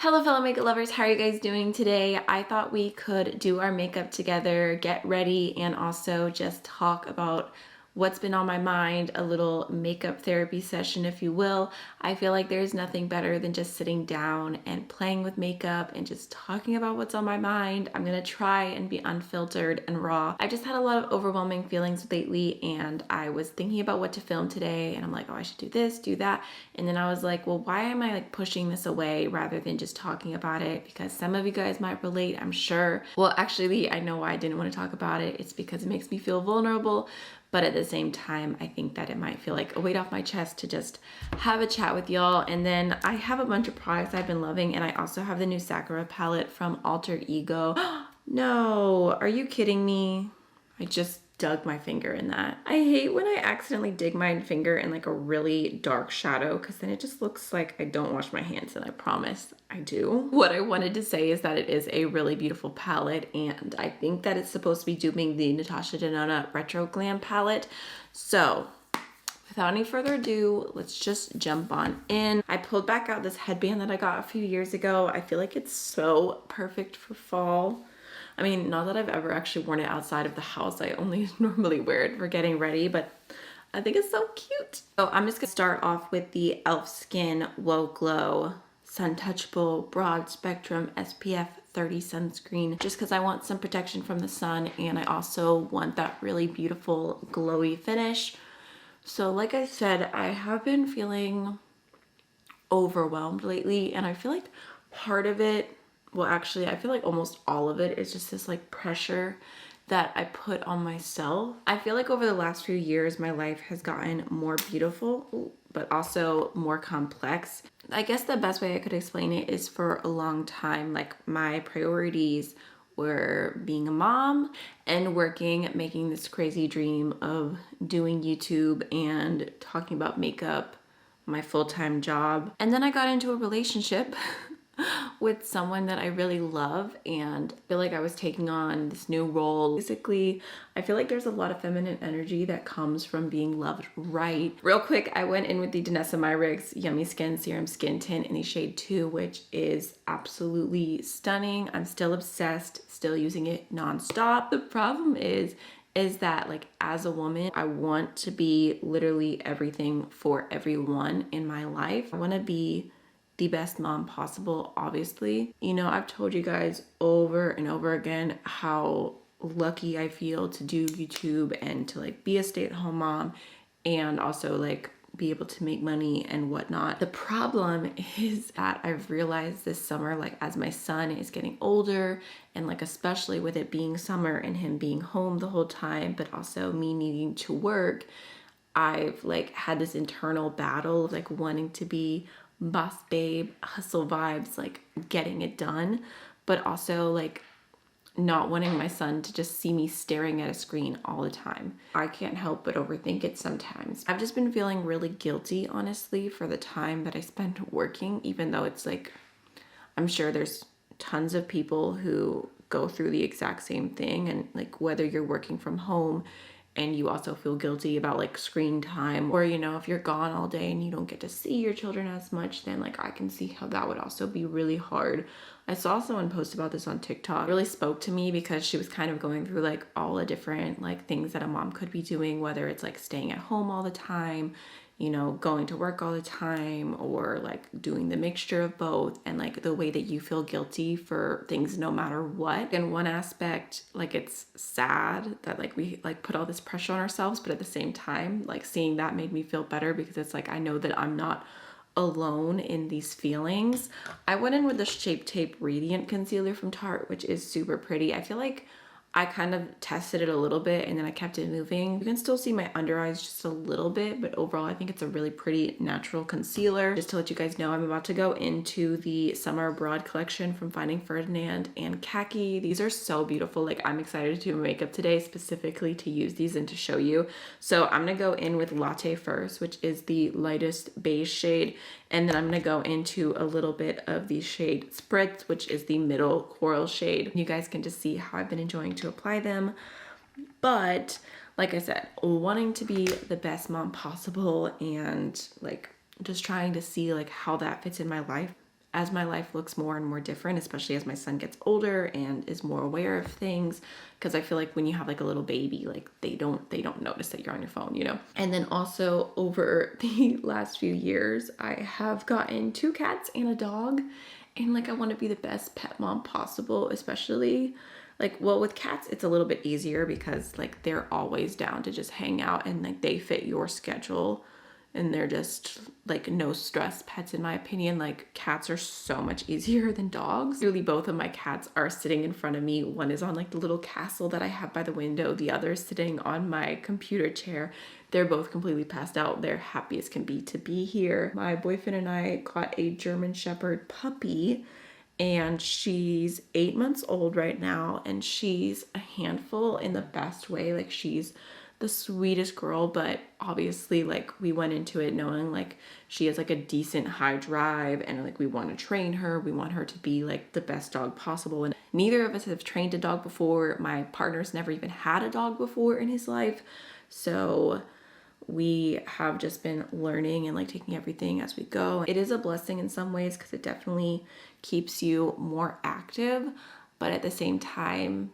Hello fellow makeup lovers, how are you guys doing today? I thought we could do our makeup together, get ready, and also just talk about what's been on my mind, a little makeup therapy session if you will. I feel like there's nothing better than just sitting down and playing with makeup and just talking about what's on my mind. I'm gonna try and be unfiltered and raw. I just had a lot of overwhelming feelings lately and I was thinking about what to film today and I'm like, oh, I should do this, do that. And then I was like, well, why am I like pushing this away rather than just talking about it? Because some of you guys might relate, I'm sure. Well, actually, I know why I didn't want to talk about it. It's because it makes me feel vulnerable. But at the same time, I think that it might feel like a weight off my chest to just have a chat with y'all. And then I have a bunch of products I've been loving. And I also have the new Sakura palette from Alter Ego. No, are you kidding me? I just dug my finger in that. I hate when I accidentally dig my finger in like a really dark shadow because then it just looks like I don't wash my hands, and I promise I do. What I wanted to say is that it is a really beautiful palette and I think that it's supposed to be duping the Natasha Denona Retro Glam palette. So without any further ado, let's just jump on in. I pulled back out this headband that I got a few years ago. I feel like it's so perfect for fall. I mean, not that I've ever actually worn it outside of the house. I only normally wear it for getting ready, but I think it's so cute. So I'm just gonna start off with the e.l.f. Skin Whoa Glow Sun Touchable Broad Spectrum SPF 30 sunscreen, just because I want some protection from the sun and I also want that really beautiful glowy finish. So like I said, I have been feeling overwhelmed lately and I feel like part of it, well actually I feel like almost all of it is just this like pressure that I put on myself. I feel like over the last few years my life has gotten more beautiful but also more complex. I guess the best way I could explain it is for a long time like my priorities were being a mom and working, making this crazy dream of doing YouTube and talking about makeup, my full-time job. And then I got into a relationship with someone that I really love and I feel like I was taking on this new role. Basically, I feel like there's a lot of feminine energy that comes from being loved right. Real quick, I went in with the Danessa Myricks Yummy Skin Serum Skin Tint in the shade 2, which is absolutely stunning. I'm still obsessed, still using it nonstop. The problem is that like as a woman, I want to be literally everything for everyone in my life. I want to be the best mom possible, obviously. You know, I've told you guys over and over again how lucky I feel to do YouTube and to like be a stay-at-home mom and also like be able to make money and whatnot. The problem is that I've realized this summer, like as my son is getting older and like especially with it being summer and him being home the whole time, but also me needing to work, I've like had this internal battle of like wanting to be boss babe, hustle vibes, like getting it done, but also like not wanting my son to just see me staring at a screen all the time. I can't help but overthink it sometimes. I've just been feeling really guilty, honestly, for the time that I spent working, even though it's like, I'm sure there's tons of people who go through the exact same thing, and like whether you're working from home and you also feel guilty about like screen time, or you know, if you're gone all day and you don't get to see your children as much, then like I can see how that would also be really hard. I saw someone post about this on TikTok. It really spoke to me because she was kind of going through like all the different like things that a mom could be doing, whether it's like staying at home all the time, you know, going to work all the time, or like doing the mixture of both, and like the way that you feel guilty for things no matter what. In one aspect, like it's sad that like we like put all this pressure on ourselves, but at the same time, like seeing that made me feel better because it's like I know that I'm not alone in these feelings. I went in with the Shape Tape Radiant Concealer from Tarte, which is super pretty. I feel like I kind of tested it a little bit and then I kept it moving. You can still see my under eyes just a little bit, but overall I think it's a really pretty natural concealer. Just to let you guys know, I'm about to go into the Summer Broad collection from Finding Ferdinand and Khaki. These are so beautiful. Like I'm excited to do makeup today specifically to use these and to show you. So I'm gonna go in with Latte first, which is the lightest beige shade. And then I'm gonna go into a little bit of the shade Spritz, which is the middle coral shade. You guys can just see how I've been enjoying to apply them. But like I said, wanting to be the best mom possible and like just trying to see like how that fits in my life. as my life looks more and more different, especially as my son gets older and is more aware of things, because I feel like when you have like a little baby, like they don't notice that you're on your phone, you know. And then also over the last few years, I have gotten 2 cats and a dog, and like I want to be the best pet mom possible, especially like, well, with cats it's a little bit easier because like they're always down to just hang out and like they fit your schedule. And they're just like no stress pets, in my opinion. Like cats are so much easier than dogs. Really, both of my cats are sitting in front of me. One is on like the little castle that I have by the window. The other is sitting on my computer chair. They're both completely passed out. They're happy as can be to be here. My boyfriend and I got a German Shepherd puppy, and she's 8 months old right now, and she's a handful in the best way. Like she's the sweetest girl, but obviously like we went into it knowing like she has like a decent high drive, and like we want to train her. We want her to be like the best dog possible, and neither of us have trained a dog before. My partner's never even had a dog before in his life, so we have just been learning and like taking everything as we go. It is a blessing in some ways because it definitely keeps you more active, but at the same time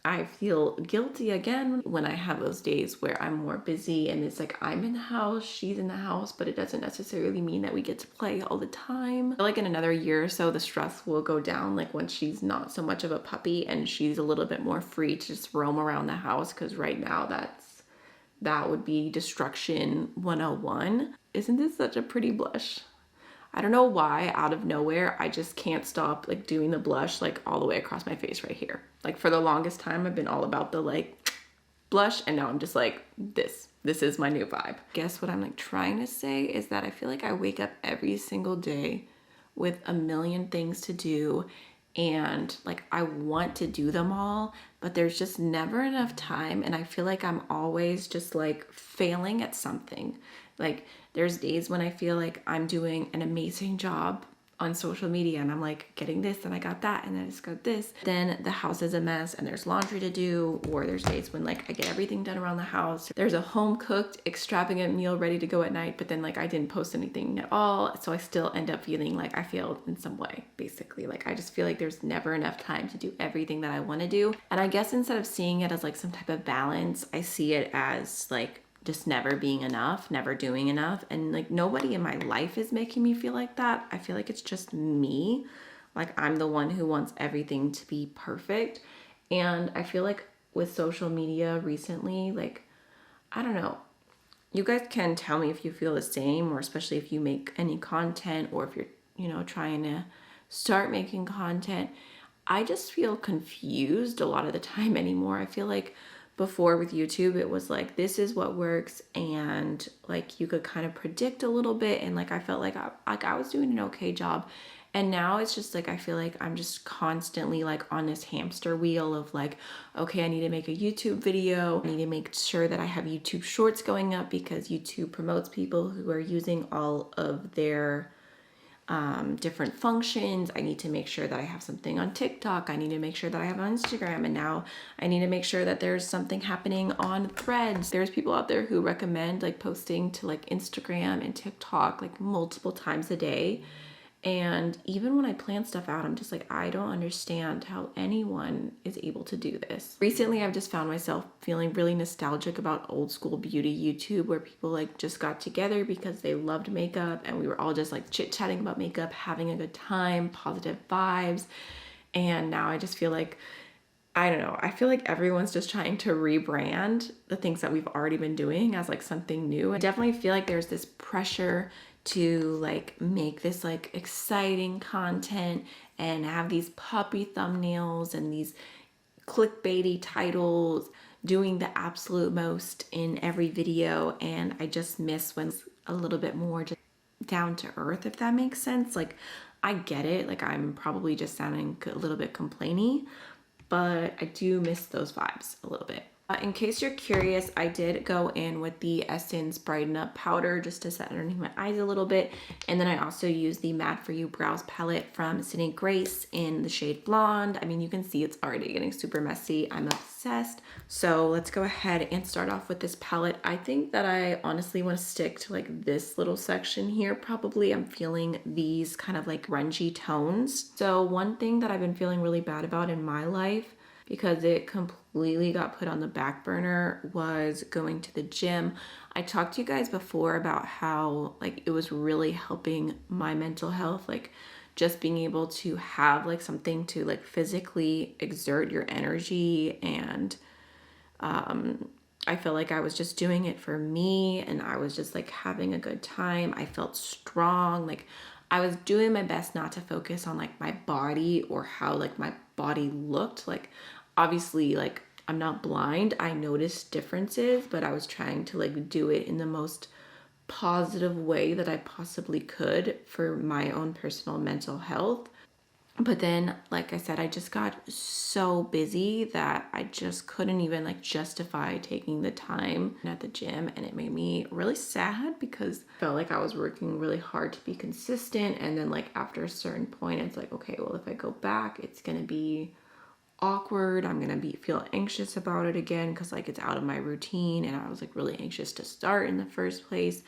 I feel guilty again when I have those days where I'm more busy and it's like I'm in the house, she's in the house, but it doesn't necessarily mean that we get to play all the time. I feel like in another year or so, the stress will go down, like when she's not so much of a puppy and she's a little bit more free to just roam around the house, because right now that would be destruction 101. Isn't this such a pretty blush? I don't know why, out of nowhere, I just can't stop like doing the blush like all the way across my face right here. Like for the longest time, I've been all about the like blush, and now I'm just like, this is my new vibe. Guess what I'm like trying to say is that I feel like I wake up every single day with a million things to do, and like I want to do them all, but there's just never enough time, and I feel like I'm always just like failing at something. Like there's days when I feel like I'm doing an amazing job on social media and I'm like getting this and I got that and I just got this. Then the house is a mess and there's laundry to do, or there's days when like I get everything done around the house. There's a home cooked extravagant meal ready to go at night, but then like I didn't post anything at all. So I still end up feeling like I failed in some way, basically. Like I just feel like there's never enough time to do everything that I want to do. And I guess instead of seeing it as like some type of balance, I see it as like just never being enough, never doing enough. And like nobody in my life is making me feel like that. I feel like it's just me. Like I'm the one who wants everything to be perfect. And I feel like with social media recently, like, I don't know, you guys can tell me if you feel the same, or especially if you make any content, or if you're, you know, trying to start making content. I just feel confused a lot of the time anymore. I feel like before with YouTube, it was like, this is what works, and like you could kind of predict a little bit, and like I felt like I was doing an okay job. And now it's just like I feel like I'm just constantly like on this hamster wheel of like, okay, I need to make a YouTube video. I need to make sure that I have YouTube shorts going up because YouTube promotes people who are using all of their different functions. I need to make sure that I have something on TikTok. I need to make sure that I have on Instagram, and now I need to make sure that there's something happening on Threads. There's people out there who recommend like posting to like Instagram and TikTok like multiple times a day. And even when I plan stuff out, I'm just like, I don't understand how anyone is able to do this. Recently, I've just found myself feeling really nostalgic about old school beauty YouTube, where people like just got together because they loved makeup and we were all just like chit-chatting about makeup, having a good time, positive vibes. And now I just feel like, I don't know, I feel like everyone's just trying to rebrand the things that we've already been doing as like something new. I definitely feel like there's this pressure to like make this like exciting content and have these puppy thumbnails and these clickbaity titles, doing the absolute most in every video. And I just miss when it's a little bit more just down to earth, if that makes sense. Like I get it, like I'm probably just sounding a little bit complainy, but I do miss those vibes a little bit. In case you're curious, I did go in with the Essence Brighten Up powder just to set underneath my eyes a little bit. And then I also used the Mad For You Brows palette from Sydney Grace in the shade Blonde. I mean, you can see it's already getting super messy. I'm obsessed. So let's go ahead and start off with this palette. I think that I honestly want to stick to like this little section here. Probably I'm feeling these kind of like grungy tones. So one thing that I've been feeling really bad about in my life, because it completely got put on the back burner, was going to the gym. I talked to you guys before about how like it was really helping my mental health, like just being able to have like something to like physically exert your energy. And I felt like I was just doing it for me, and I was just like having a good time. I felt strong. Like I was doing my best not to focus on like my body or how like my body looked. Like obviously, like I'm not blind. I noticed differences, but I was trying to like do it in the most positive way that I possibly could for my own personal mental health. But then, like I said, I just got so busy that I just couldn't even like justify taking the time at the gym, and it made me really sad because I felt like I was working really hard to be consistent. And then like after a certain point, it's like, okay, well, if I go back, it's gonna be awkward. I'm gonna feel anxious about it again because like it's out of my routine, and I was like really anxious to start in the first place.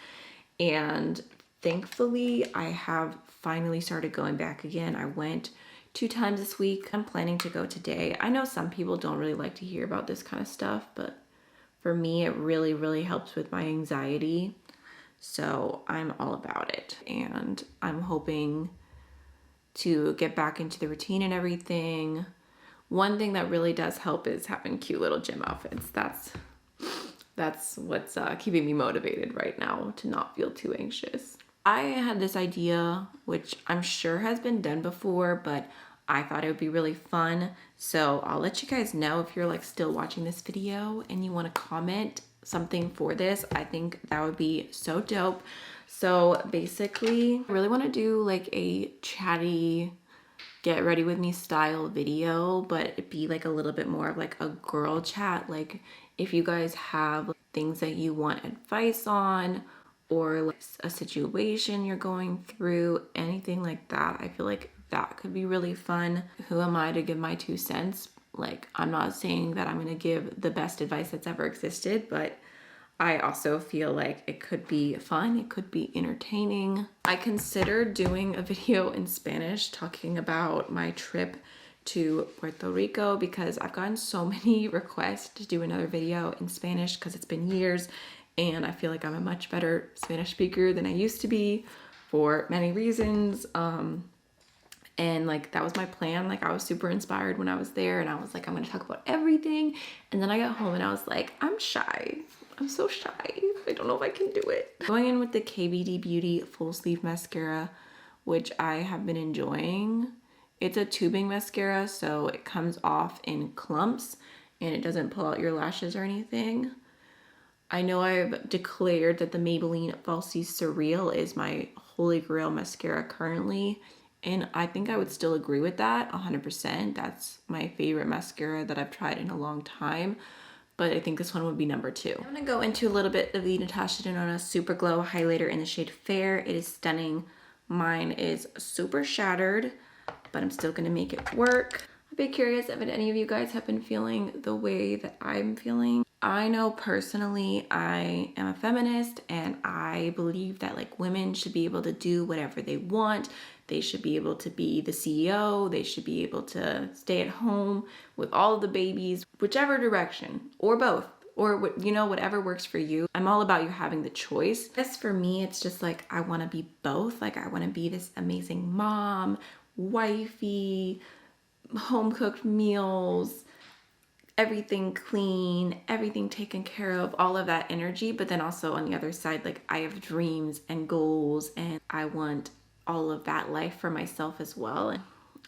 And thankfully, I have finally started going back again. I went 2 times this week. I'm planning to go today. I know some people don't really like to hear about this kind of stuff, but for me, it really, really helps with my anxiety. So I'm all about it. And I'm hoping to get back into the routine and everything. One thing that really does help is having cute little gym outfits. That's what's keeping me motivated right now to not feel too anxious. I had this idea, which I'm sure has been done before, but I thought it would be really fun. So I'll let you guys know if you're like still watching this video and you want to comment something for this. I think that would be so dope. So basically, I really want to do like a chatty get ready with me style video, but it'd be like a little bit more of like a girl chat. Like if you guys have things that you want advice on, or like a situation you're going through, anything like that, I feel like that could be really fun. Who am I to give my 2 cents? Like, I'm not saying that I'm gonna give the best advice that's ever existed, but I also feel like it could be fun, it could be entertaining. I considered doing a video in Spanish talking about my trip to Puerto Rico because I've gotten so many requests to do another video in Spanish because it's been years, and I feel like I'm a much better Spanish speaker than I used to be for many reasons. And like that was my plan. Like I was super inspired when I was there, and I was like, I'm gonna talk about everything. And then I got home and I was like, I'm shy. I'm so shy. I don't know if I can do it. Going in with the KBD Beauty Full Sleeve Mascara, which I have been enjoying. It's a tubing mascara, so it comes off in clumps and it doesn't pull out your lashes or anything. I know I've declared that the Maybelline Falsies Surreal is my holy grail mascara currently, and I think I would still agree with that 100%. That's my favorite mascara that I've tried in a long time, but I think this one would be number 2. I'm gonna go into a little bit of the Natasha Denona Super Glow highlighter in the shade Fair. It is stunning. Mine is super shattered, but I'm still gonna make it work. I'd be curious if any of you guys have been feeling the way that I'm feeling. I know personally I am a feminist, and I believe that like women should be able to do whatever they want. They should be able to be the CEO. They should be able to stay at home with all of the babies, whichever direction, or both, or you know, whatever works for you. I'm all about you having the choice. As for me, it's just like I want to be both. Like I want to be this amazing mom, wifey, home cooked meals, everything clean, everything taken care of, all of that energy. But then also on the other side, like I have dreams and goals, and I want all of that life for myself as well. And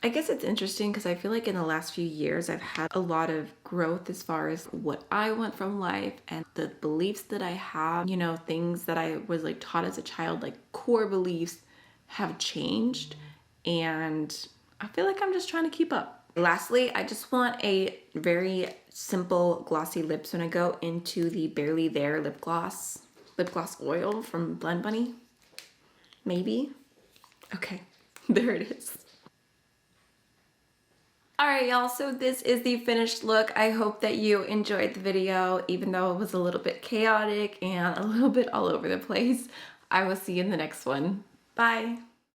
I guess it's interesting because I feel like in the last few years I've had a lot of growth as far as what I want from life and the beliefs that I have. You know, things that I was like taught as a child, like core beliefs, have changed, and I feel like I'm just trying to keep up. Lastly, I just want a very simple glossy lips when I go into the Barely There lip gloss oil from Blend Bunny. Maybe? Okay, there it is. Alright y'all, so this is the finished look. I hope that you enjoyed the video, even though it was a little bit chaotic and a little bit all over the place. I will see you in the next one. Bye!